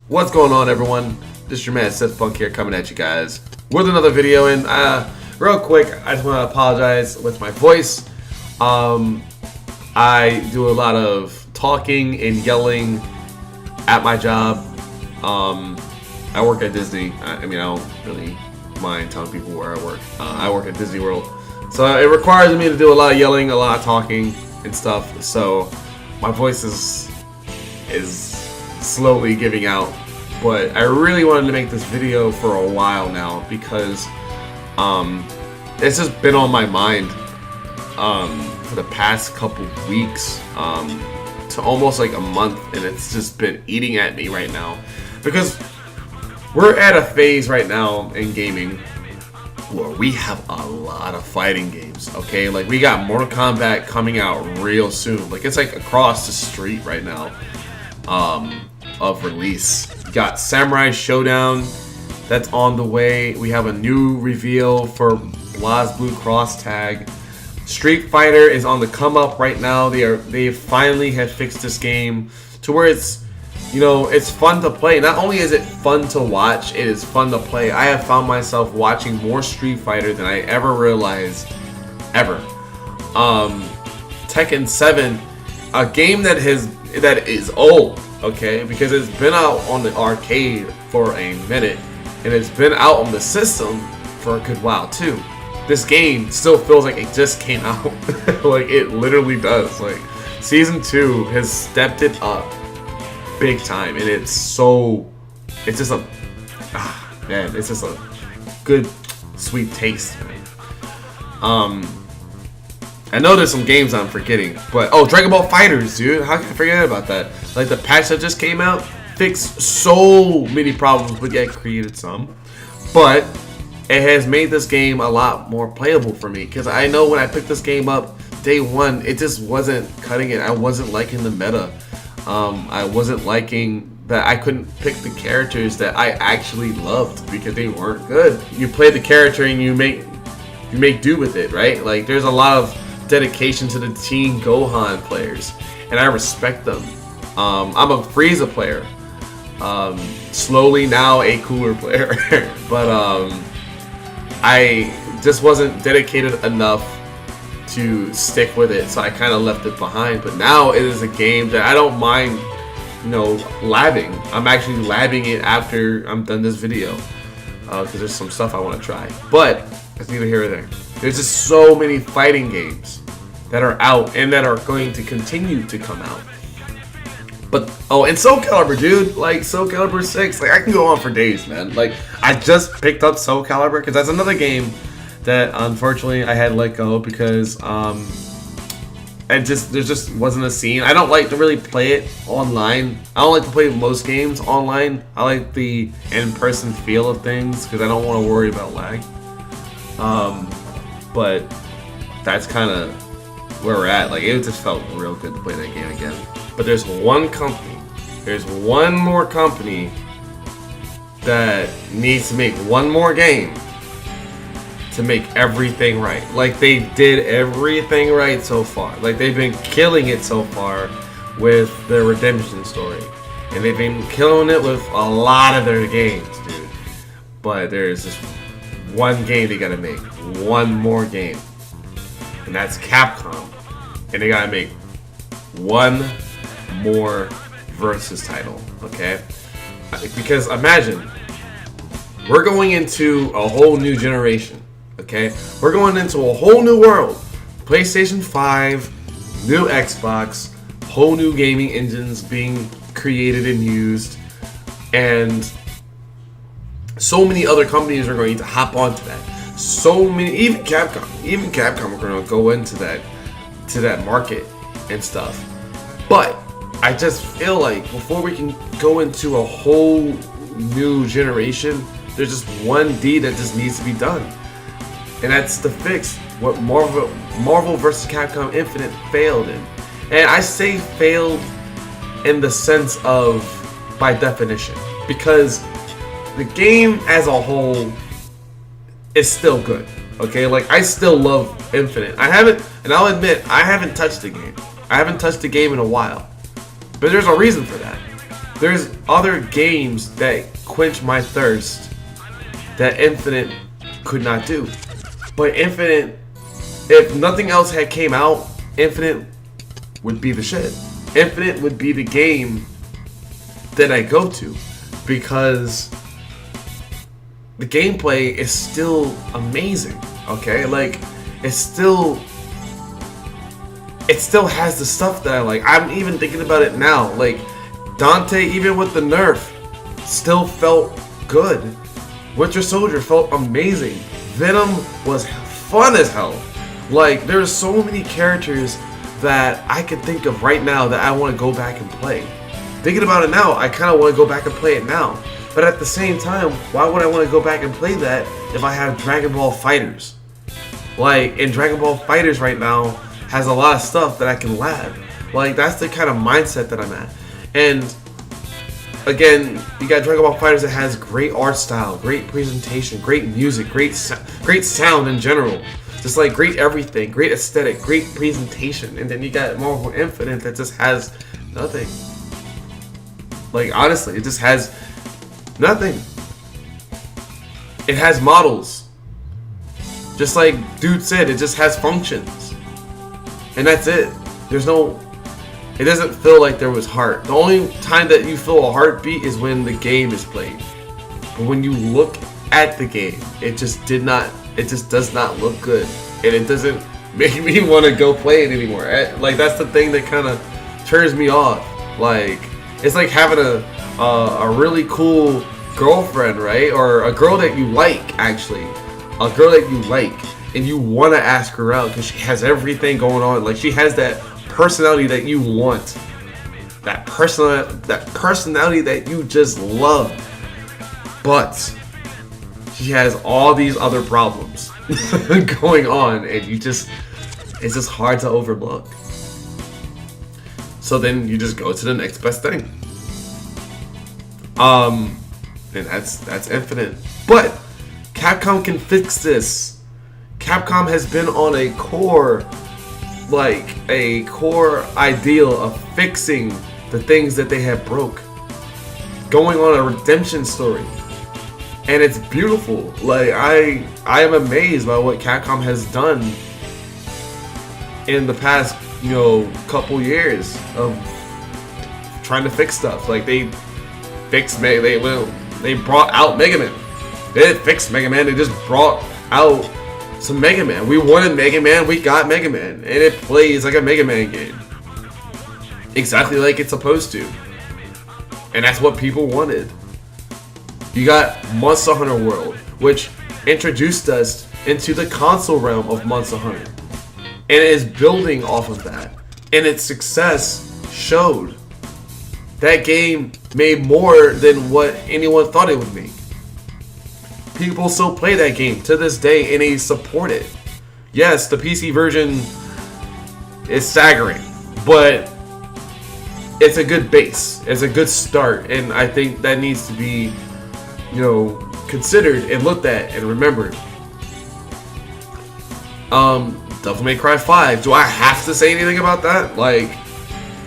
What's going on, everyone? This is your man Seth Funk here, coming at you guys with another video. And real quick, I just want to apologize with my voice. I do a lot of talking and yelling at my job. I work at Disney. I mean, I don't really mind telling people where I work. I work at Disney World, so it requires me to do a lot of yelling, a lot of talking and stuff. So my voice is slowly giving out. But I really wanted to make this video for a while now because it's just been on my mind for the past couple weeks to almost like a month, and it's just been eating at me right now because we're at a phase right now in gaming where we have a lot of fighting games. Okay, like we got Mortal Kombat coming out real soon. Like it's like across the street right now of release. Got Samurai Showdown that's on the way. We have a new reveal for BlazBlue Cross Tag. Street Fighter is on the come up right now. They finally have fixed this game to where it's, you know, it's fun to play. Not only is it fun to watch, it is fun to play. I have found myself watching more Street Fighter than I ever realized ever. Tekken 7, a game that is old. Okay, because it's been out on the arcade for a minute, and it's been out on the system for a good while too. This game still feels like it just came out. Like it literally does. Like Season 2 has stepped it up big time, and it's just a man, it's just a good sweet taste, man. I know there's some games I'm forgetting, but Dragon Ball FighterZ, dude. How can I forget about that? Like the patch that just came out fixed so many problems, but yet created some. But it has made this game a lot more playable for me, because I know when I picked this game up day one, it just wasn't cutting it. I wasn't liking the meta. I wasn't liking that I couldn't pick the characters that I actually loved because they weren't good. You play the character and you make do with it, right? Like there's a lot of dedication to the Teen Gohan players, and I respect them. I'm a Frieza player, slowly now a Cooler player, but I just wasn't dedicated enough to stick with it, so I kind of left it behind. But now it is a game that I don't mind, you know, labbing. I'm actually labbing it after I'm done this video because there's some stuff I want to try, but it's neither here or there. There's just so many fighting games that are out and that are going to continue to come out. But and Soul Calibur, dude, like Soul Calibur 6, like I can go on for days, man. Like I just picked up Soul Calibur because that's another game that unfortunately I had to let go because there just wasn't a scene. I don't like to really play it online. I don't like to play most games online. I like the in-person feel of things because I don't want to worry about lag. But that's kind of where we're at. Like it just felt real good to play that game again. But there's one more company that needs to make one more game to make everything right. Like they did everything right so far. Like they've been killing it so far with their redemption story, and they've been killing it with a lot of their games, dude. But there's this one game they gotta make, one more game, and that's Capcom, and they gotta make one more versus title, okay? Because imagine we're going into a whole new generation, okay? We're going into a whole new world. PlayStation 5, new Xbox, whole new gaming engines being created and used, and so many other companies are going to hop onto that. So many, even Capcom are going to go into that market and stuff. But I just feel like before we can go into a whole new generation, there's just one D that just needs to be done, and that's to fix what Marvel vs. Capcom Infinite failed in. And I say failed in the sense of by definition, because the game as a whole is still good. Okay, like I still love Infinite. And I'll admit, I haven't touched the game. I haven't touched the game in a while. But there's a reason for that. there's other games that quench my thirst that Infinite could not do. But Infinite, if nothing else had came out, Infinite would be the shit. Infinite would be the game that I go to because the gameplay is still amazing. Okay, like it still has the stuff that I like. I'm even thinking about it now. Like Dante, even with the nerf, still felt good. Winter Soldier felt amazing. Venom was fun as hell. Like there's so many characters that I can think of right now that I want to go back and play. Thinking about it now, I kind of want to go back and play it now. But at the same time, why would I want to go back and play that if I have Dragon Ball FighterZ? Like, in Dragon Ball FighterZ right now has a lot of stuff that I can lab. Like, that's the kind of mindset that I'm at. And again, you got Dragon Ball FighterZ that has great art style, great presentation, great music, great sound in general. Just like great everything, great aesthetic, great presentation. And then you got Marvel Infinite that just has nothing. Like, honestly, it just has nothing. It has models. Just like dude said, it just has functions. And that's it. There's no... It doesn't feel like there was heart. The only time that you feel a heartbeat is when the game is played. But when you look at the game, it just does not look good. And it doesn't make me want to go play it anymore. Like, that's the thing that kind of turns me off. Like, it's like having a really cool girlfriend, right? Or a girl that you like, actually. A girl that you like. And you want to ask her out because she has everything going on. Like, she has that personality that you want. That personality that you just love. But she has all these other problems going on. And it's just hard to overlook. So then you just go to the next best thing. And that's Infinite. But Capcom can fix this. Capcom has been on a core ideal of fixing the things that they have broke. Going on a redemption story. And it's beautiful. Like I am amazed by what Capcom has done in the past, couple years of trying to fix stuff. Like they brought out Mega Man. They didn't fix Mega Man, they just brought out some Mega Man. We wanted Mega Man, we got Mega Man. And it plays like a Mega Man game. Exactly like it's supposed to. And that's what people wanted. You got Monster Hunter World, which introduced us into the console realm of Monster Hunter. And it is building off of that. And its success showed. That game made more than what anyone thought it would make. People still play that game to this day and they support it. Yes, the PC version is staggering, but it's a good base. It's a good start, and I think that needs to be, considered and looked at and remembered. Devil May Cry 5. Do I have to say anything about that? Like,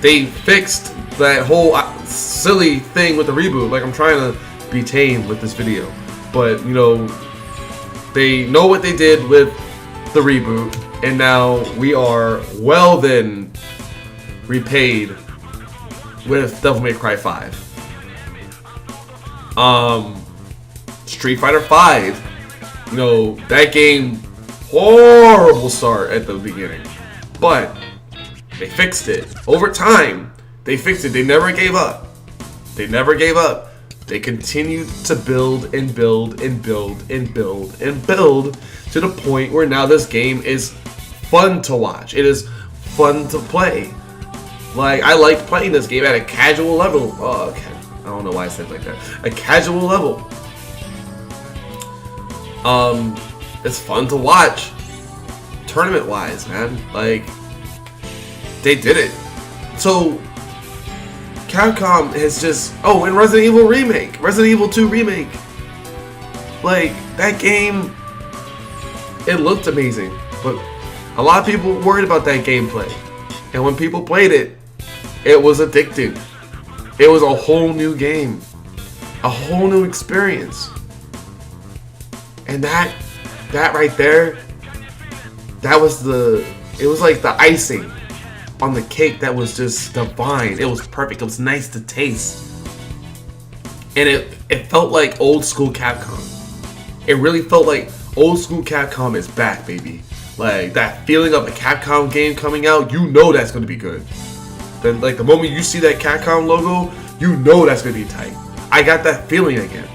they fixed that whole silly thing with the reboot. Like, I'm trying to be tame with this video. But, they know what they did with the reboot. And now we are well then repaid with Devil May Cry 5. Street Fighter 5. That game, horrible start at the beginning. But they fixed it. Over time, they fixed it. They never gave up. They continued to build and build and build and build and build to the point where now this game is fun to watch. It is fun to play. Like, I like playing this game at a casual level. Oh, okay. I don't know why I said it like that. A casual level. It's fun to watch. Tournament-wise, man. Like, they did it. So, Capcom has just... Oh, and Resident Evil Remake. Resident Evil 2 Remake. Like, that game... It looked amazing. But a lot of people were worried about that gameplay. And when people played it, it was addicting. It was a whole new game, a whole new experience. And that right there, it was like the icing on the cake that was just divine. It was perfect. It was nice to taste. And it felt like old school Capcom. It really felt like old school Capcom is back, baby. Like that feeling of a Capcom game coming out, you know that's going to be good. Then like the moment you see that Capcom logo, you know that's going to be tight. I got that feeling again.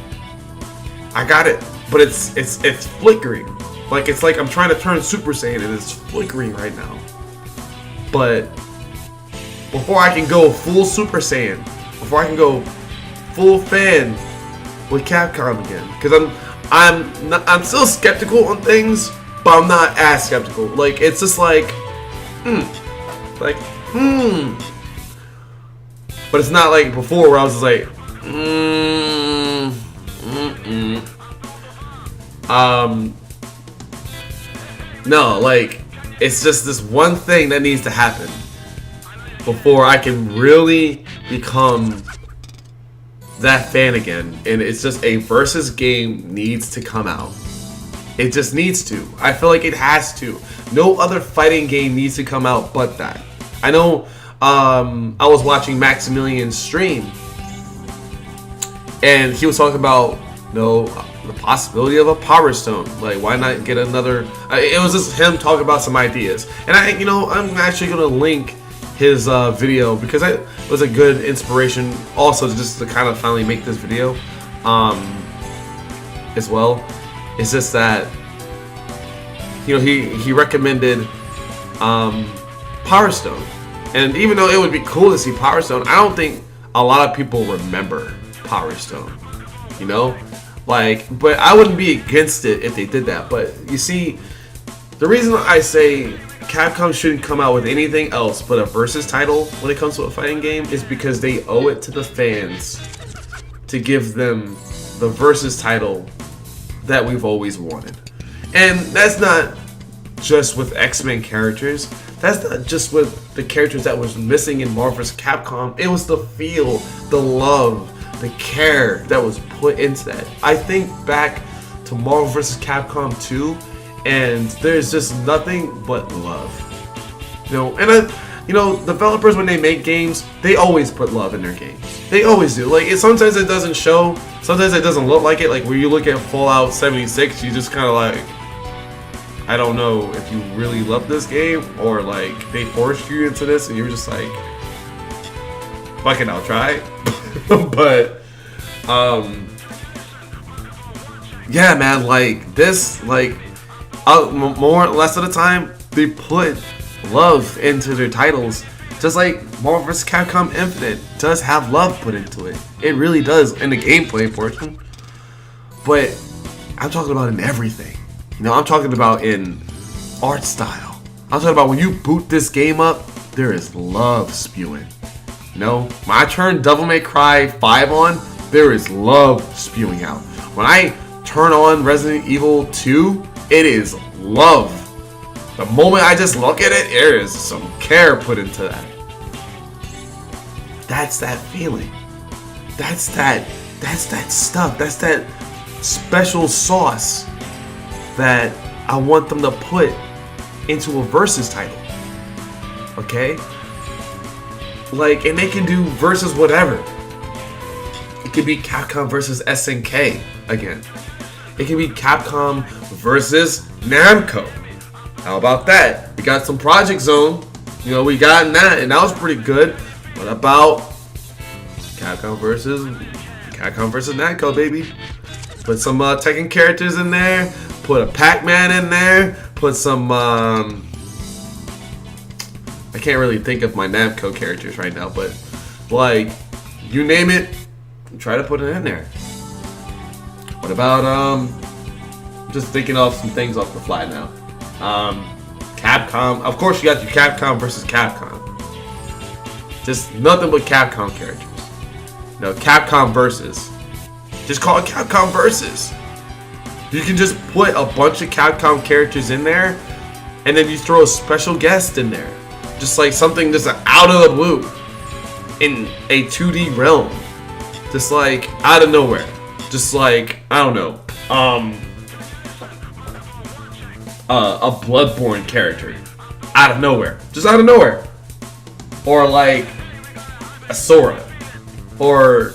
I got it. But it's flickering. Like it's like I'm trying to turn Super Saiyan and it's flickering right now. But before I can go full Super Saiyan, before I can go full fan with Capcom again, because I'm still skeptical on things, but I'm not as skeptical. Like it's just like, but it's not like before where I was just like, no, like it's just this one thing that needs to happen before I can really become that fan again. And it's just a versus game needs to come out. It just needs to. I feel like it has to. No other fighting game needs to come out but that. I know I was watching Maximilian's stream and he was talking about the possibility of a Power Stone. Like, why not get another? It was just him talking about some ideas, and I'm actually gonna link his video because it was a good inspiration, also just to kind of finally make this video, as well. It's just that he recommended Power Stone, and even though it would be cool to see Power Stone, I don't think a lot of people remember Power Stone. But I wouldn't be against it if they did that. But you see, the reason I say Capcom shouldn't come out with anything else but a versus title when it comes to a fighting game is because they owe it to the fans to give them the versus title that we've always wanted. And that's not just with X-Men characters. That's not just with the characters that was missing in Marvel vs. Capcom. It was the feel, the love, the care that was put into that. I think back to Marvel vs. Capcom 2, and there's just nothing but love. Developers, when they make games, they always put love in their games. They always do. Like, sometimes it doesn't show, sometimes it doesn't look like it. Like, when you look at Fallout 76, you just kind of like, I don't know if you really love this game, or like, they forced you into this, and you're just like, fuck it, I'll try. But yeah, man, like this, like more or less of the time they put love into their titles, just like Marvel vs. Capcom Infinite does have love put into it. It really does in the gameplay portion, but I'm talking about in everything. I'm talking about in art style. I'm talking about when you boot this game up, there is love spewing. When I turn Devil May Cry 5 on, there is love spewing out. When I turn on Resident Evil 2, it is love. The moment I just look at it, there is some care put into that. That's that feeling. That's that stuff. That's that special sauce that I want them to put into a versus title. Okay? Like, and they can do versus whatever. It could be Capcom versus SNK again. It can be Capcom versus Namco. How about that? We got some Project Zone. We got in that, and that was pretty good. What about Capcom versus Namco, baby? Put some Tekken characters in there. Put a Pac-Man in there. Put some I can't really think of my Namco characters right now, but like, you name it, try to put it in there. What about just thinking of some things off the fly now. Capcom, of course you got your Capcom versus Capcom. Just nothing but Capcom characters. Capcom versus. Just call it Capcom versus. You can just put a bunch of Capcom characters in there, and then you throw a special guest in there. Just like something just out of the blue. in a 2D realm, just like out of nowhere, just like I don't know, a Bloodborne character out of nowhere, just out of nowhere, or like a Sora, or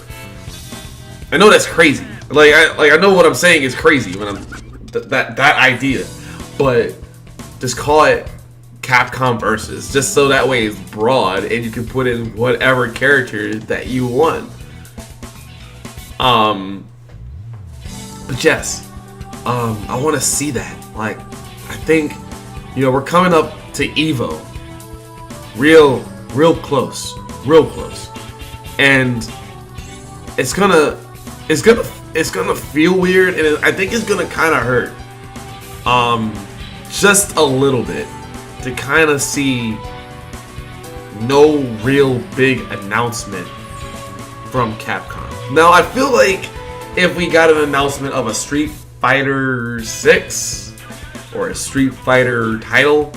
I know that's crazy. I know what I'm saying is crazy when I'm that idea, but just call it Capcom Versus, just so that way it's broad and you can put in whatever character that you want. But yes, I want to see that. Like, I think, we're coming up to Evo, real close, and it's gonna feel weird, and I think it's gonna kind of hurt, just a little bit, to kind of see no real big announcement from Capcom. Now, I feel like if we got an announcement of a Street Fighter 6 or a Street Fighter title,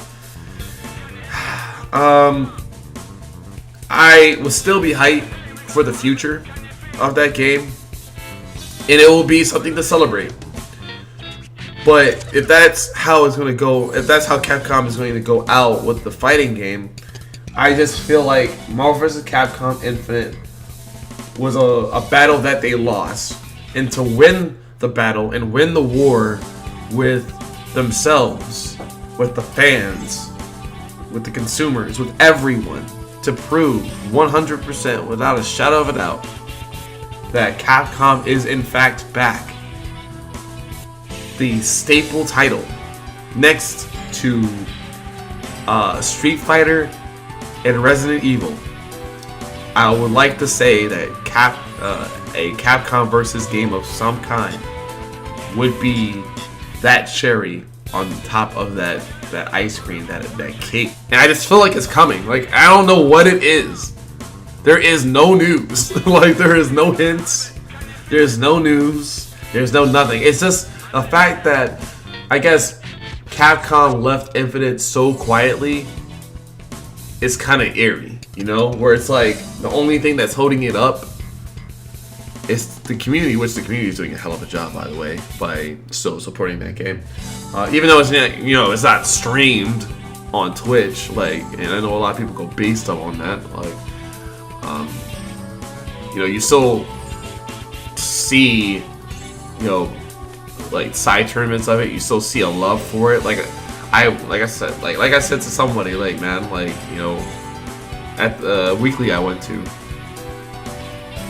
I would still be hyped for the future of that game, and it will be something to celebrate. But if that's how it's going to go, if that's how Capcom is going to go out with the fighting game, I just feel like Marvel vs. Capcom Infinite was a battle that they lost. And to win the battle and win the war with themselves, with the fans, with the consumers, with everyone, to prove 100% without a shadow of a doubt that Capcom is in fact back. The staple title next to Street Fighter and Resident Evil. I would like to say that a Capcom versus game of some kind would be that cherry on top of that ice cream, that cake. And I just feel like it's coming. Like, I don't know what it is. There is no news. Like, there is no hints. There's no news. There's no nothing. It's just the fact that I guess Capcom left Infinite so quietly is kind of eerie, where it's like the only thing that's holding it up is the community, which the community is doing a hell of a job, by the way, by still supporting that game. Even though it's it's not streamed on Twitch, and I know a lot of people go based up on that, you still see, side tournaments of it. You still see a love for it. Like I said to somebody, at the weekly I went to,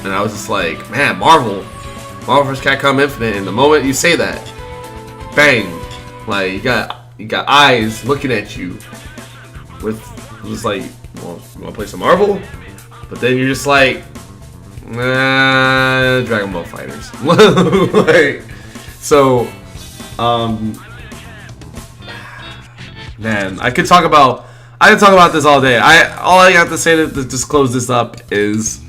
and I was just like, man, Marvel vs. Capcom Infinite. And the moment you say that, bang, you got eyes looking at you with just like, well, you want to play some Marvel? But then you're just like, nah, Dragon Ball Fighters. Man, I could talk about this all day. All I have to say to just close this up is,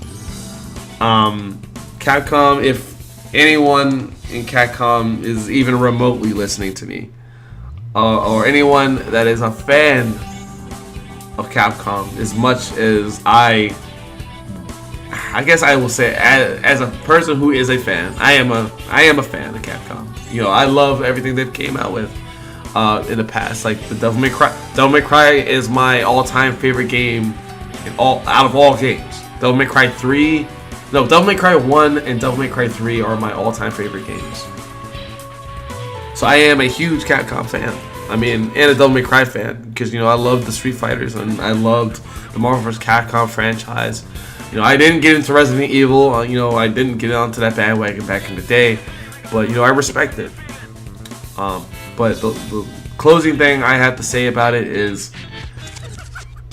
Capcom, if anyone in Capcom is even remotely listening to me, or anyone that is a fan of Capcom as much as I guess I will say, as a person who is a fan, I am a fan of Capcom. I love everything they've came out with in the past. Like the Devil May Cry is my all-time favorite game out of all games. Devil May Cry 1 and Devil May Cry 3 are my all-time favorite games. So I am a huge Capcom fan. And a Devil May Cry fan, because I love the Street Fighters and I loved the Marvel vs. Capcom franchise. I didn't get into Resident Evil. I didn't get onto that bandwagon back in the day, but I respect it. But the closing thing I have to say about it is,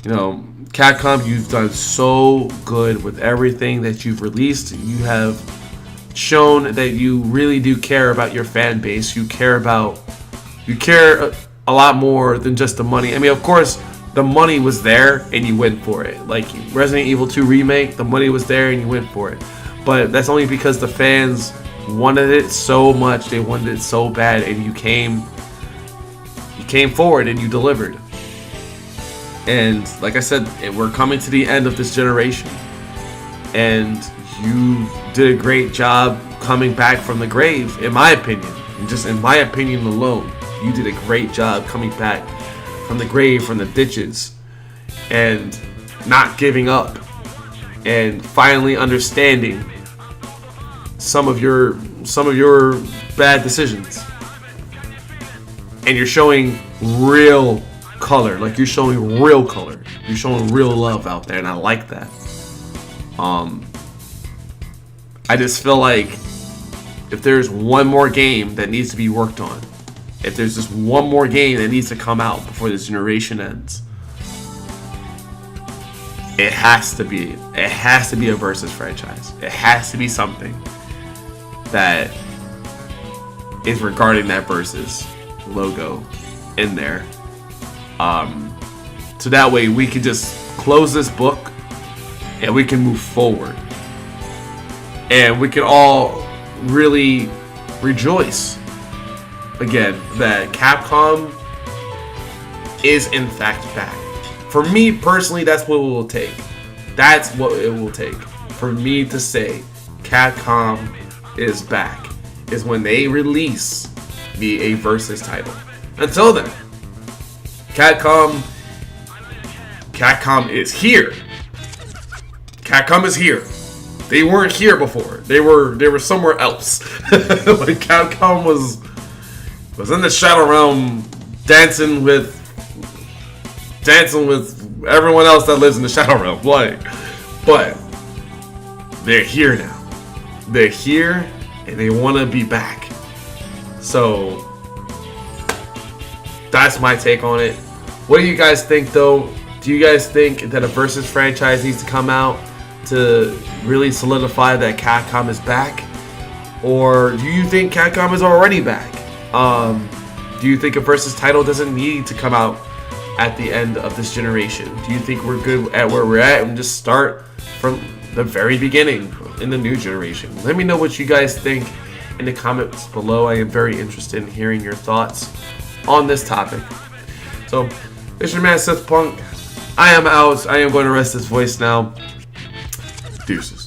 Capcom, you've done so good with everything that you've released. You have shown that you really do care about your fan base. You care a lot more than just the money. Of course, the money was there and you went for it. Like Resident Evil 2 Remake, the money was there and you went for it. But that's only because the fans wanted it so much. They wanted it so bad, and you came forward and you delivered. And like I said, we're coming to the end of this generation. and you did a great job coming back from the grave, in my opinion. And just in my opinion alone, you did a great job coming back from the grave, from the ditches, and not giving up, and finally understanding some of your bad decisions. And you're showing real color, like you're showing real color. You're showing real love out there, and I like that. I just feel like if there's one more game that needs to be worked on, if there's just one more game that needs to come out before this generation ends, it has to be a Versus franchise. It has to be something that is regarding that Versus logo in there. So that way we can just close this book and we can move forward. And we can all really rejoice again that Capcom is in fact back. For me personally, that's what it will take. That's what it will take for me to say Capcom is back, is when they release me a Versus title. Until then, Capcom is here. Capcom is here. They weren't here before. They were somewhere else. Like Capcom was in the Shadow Realm dancing with everyone else that lives in the Shadow Realm. Like, but they're here now. They're here and they want to be back. So that's my take on it. What do you guys think though? Do you guys think that a Versus franchise needs to come out to really solidify that Capcom is back? Or do you think Capcom is already back? Do you think a Versus title doesn't need to come out at the end of this generation? Do you think we're good at where we're at and just start from the very beginning in the new generation? Let me know what you guys think in the comments below. I am very interested in hearing your thoughts on this topic. So, it's your man Sith Punk. I am out. I am going to rest this voice now. Deuces.